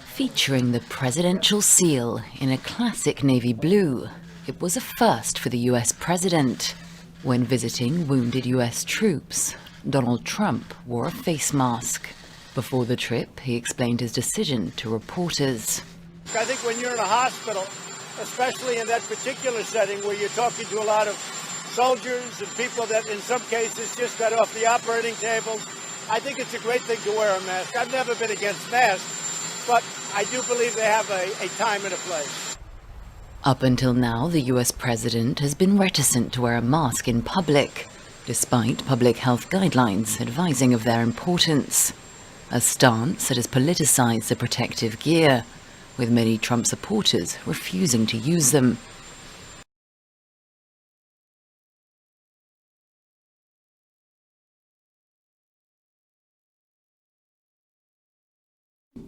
Featuring the presidential seal in a classic navy blue, it was a first for the US president. When visiting wounded US troops, Donald Trump wore a face mask. Before the trip, he explained his decision to reporters. I think when you're in a hospital, especially in that particular setting where you're talking to a lot of soldiers and people that in some cases just got off the operating table, I think it's a great thing to wear a mask. I've never been against masks, but I do believe they have a time and a place. Up until now, the US president has been reticent to wear a mask in public, despite public health guidelines advising of their importance. A stance that has politicized the protective gear, with many Trump supporters refusing to use them.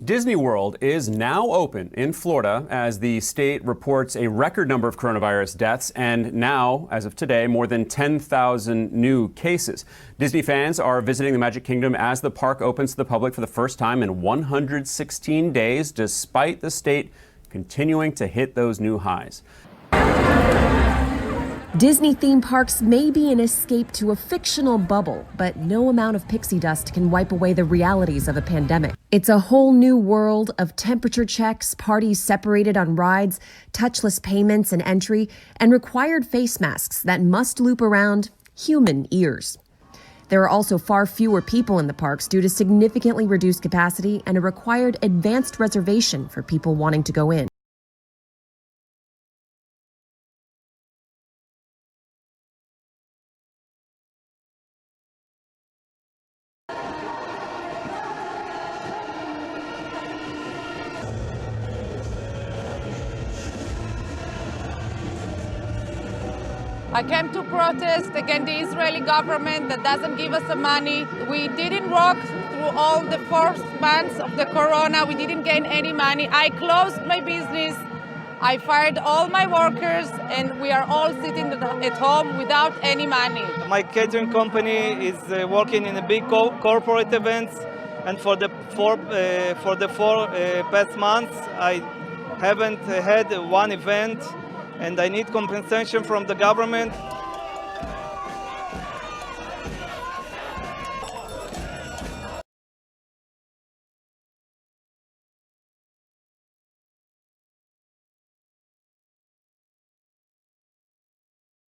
Disney World is now open in Florida as the state reports a record number of coronavirus deaths and now, as of today, more than 10,000 new cases. Disney fans are visiting the Magic Kingdom as the park opens to the public for the first time in 116 days, despite the state continuing to hit those new highs. Disney theme parks may be an escape to a fictional bubble, but no amount of pixie dust can wipe away the realities of a pandemic. It's a whole new world of temperature checks, parties separated on rides, touchless payments and entry, and required face masks that must loop around human ears. There are also far fewer people in the parks due to significantly reduced capacity and a required advanced reservation for people wanting to go in. I came to protest against the Israeli government that doesn't give us the money. We didn't work through all the 4 months of the corona. We didn't gain any money. I closed my business. I fired all my workers, and we are all sitting at home without any money. My catering company is working in a big corporate events, and for the four past months, I haven't had one event. And I need compensation from the government.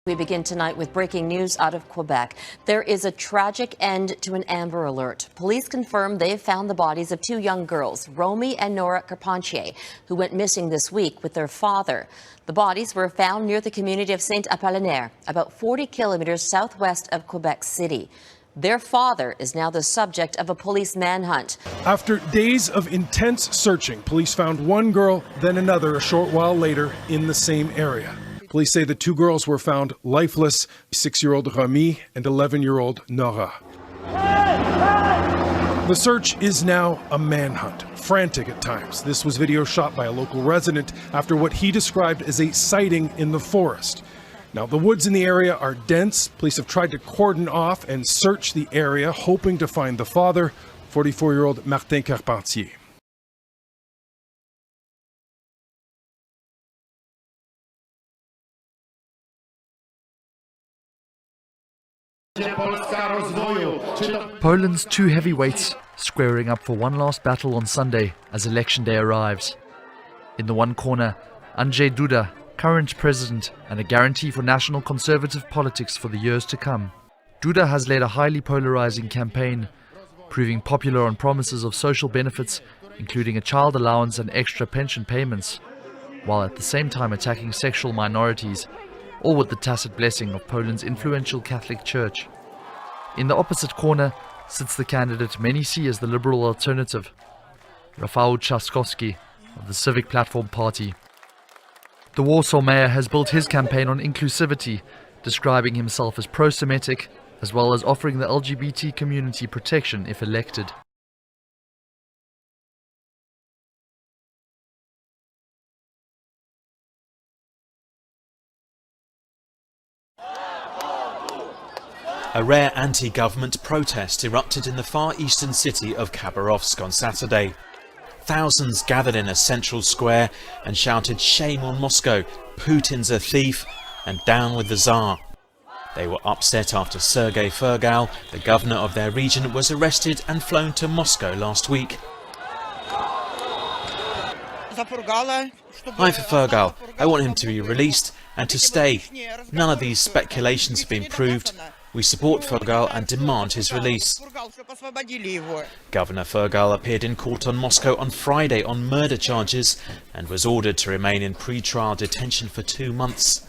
We begin tonight with breaking news out of Quebec. There is a tragic end to an Amber Alert. Police confirm they have found the bodies of 2 young girls, Romy and Nora Carpentier, who went missing this week with their father. The bodies were found near the community of Saint-Apollinaire, about 40 kilometers southwest of Quebec City. Their father is now the subject of a police manhunt. After days of intense searching, police found one girl, then another a short while later in the same area. Police say the 2 girls were found lifeless, 6-year-old Romy and 11-year-old Nora. The search is now a manhunt, frantic at times. This was video shot by a local resident after what he described as a sighting in the forest. Now, the woods in the area are dense. Police have tried to cordon off and search the area, hoping to find the father, 44-year-old Martin Carpentier. Poland's 2 heavyweights squaring up for one last battle on Sunday as election day arrives. In the one corner, Andrzej Duda, current president and a guarantee for national conservative politics for the years to come. Duda has led a highly polarizing campaign, proving popular on promises of social benefits, including a child allowance and extra pension payments, while at the same time attacking sexual minorities, all with the tacit blessing of Poland's influential Catholic Church. In the opposite corner sits the candidate many see as the liberal alternative, Rafał Trzaskowski of the Civic Platform Party. The Warsaw mayor has built his campaign on inclusivity, describing himself as pro-Semitic, as well as offering the LGBT community protection if elected. A rare anti-government protest erupted in the far eastern city of Khabarovsk on Saturday. thousands gathered in a central square and shouted "Shame on Moscow, Putin's a thief," and "Down with the Tsar." They were upset after Sergei Fergal, the governor of their region, was arrested and flown to Moscow last week. I'm for Fergal. I want him to be released and to stay. None of these speculations have been proved. We support Fergal and demand his release. Governor Fergal appeared in court on Moscow on Friday on murder charges and was ordered to remain in pre-trial detention for 2 months.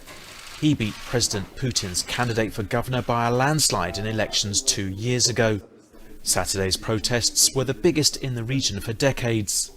He beat President Putin's candidate for governor by a landslide in elections 2 years ago. Saturday's protests were the biggest in the region for decades.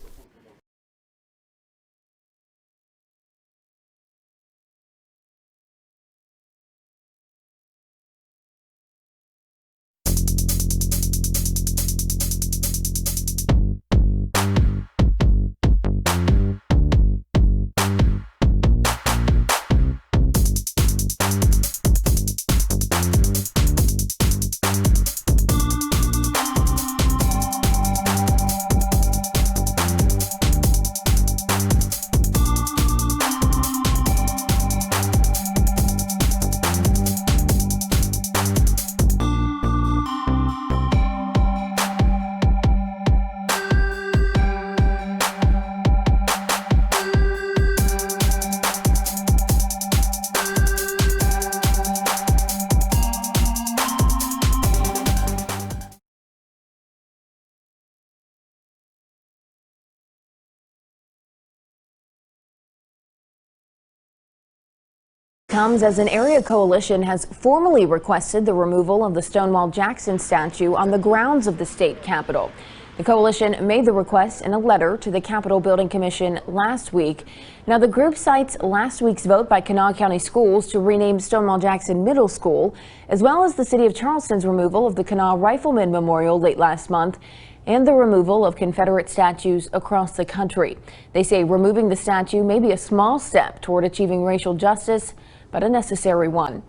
Comes as an area coalition has formally requested the removal of the Stonewall Jackson statue on the grounds of the state capitol. The coalition made the request in a letter to the Capitol Building Commission last week. Now, the group cites last week's vote by Kanawha County Schools to rename Stonewall Jackson Middle School, as well as the City of Charleston's removal of the Kanawha Rifleman Memorial late last month, and the removal of Confederate statues across the country. They say removing the statue may be a small step toward achieving racial justice, but a necessary one.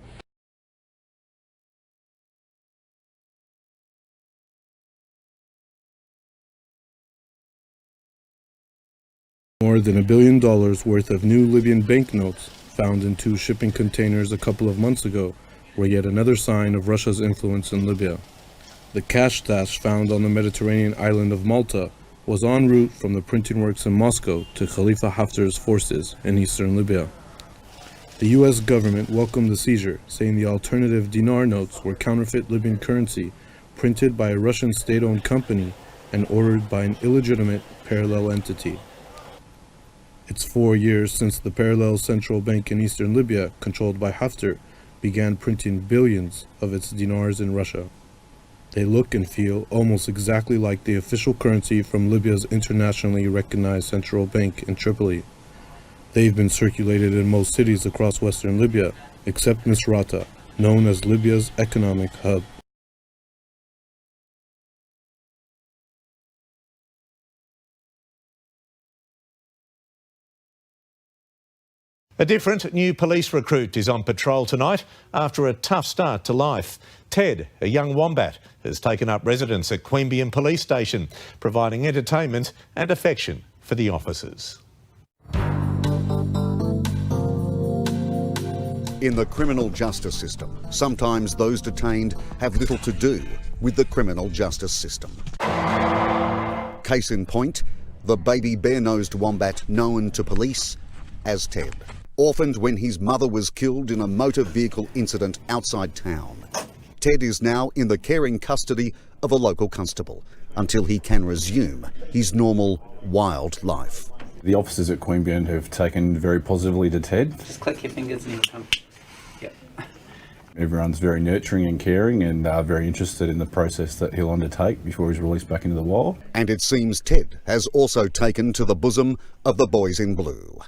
More than $1 billion worth of new Libyan banknotes found in 2 shipping containers a couple of months ago were yet another sign of Russia's influence in Libya. The cash stash found on the Mediterranean island of Malta was en route from the printing works in Moscow to Khalifa Haftar's forces in eastern Libya. The U.S. government welcomed the seizure, saying the alternative dinar notes were counterfeit Libyan currency printed by a Russian state-owned company and ordered by an illegitimate parallel entity. It's 4 years since the parallel central bank in eastern Libya, controlled by Haftar, began printing billions of its dinars in Russia. They look and feel almost exactly like the official currency from Libya's internationally recognized central bank in Tripoli. They've been circulated in most cities across western Libya, except Misrata, known as Libya's economic hub. A different new police recruit is on patrol tonight after a tough start to life. Ted, a young wombat, has taken up residence at Queanbeyan Police Station, providing entertainment and affection for the officers. In the criminal justice system, sometimes those detained have little to do with the criminal justice system. Case in point, the baby bare-nosed wombat known to police as Ted. Orphaned when his mother was killed in a motor vehicle incident outside town. Ted is now in the caring custody of a local constable until he can resume his normal, wild life. The officers at Queanbeyan have taken very positively to Ted. Just click your fingers and he'll come. Yep. Everyone's very nurturing and caring and very interested in the process that he'll undertake before he's released back into the wild. And it seems Ted has also taken to the bosom of the boys in blue.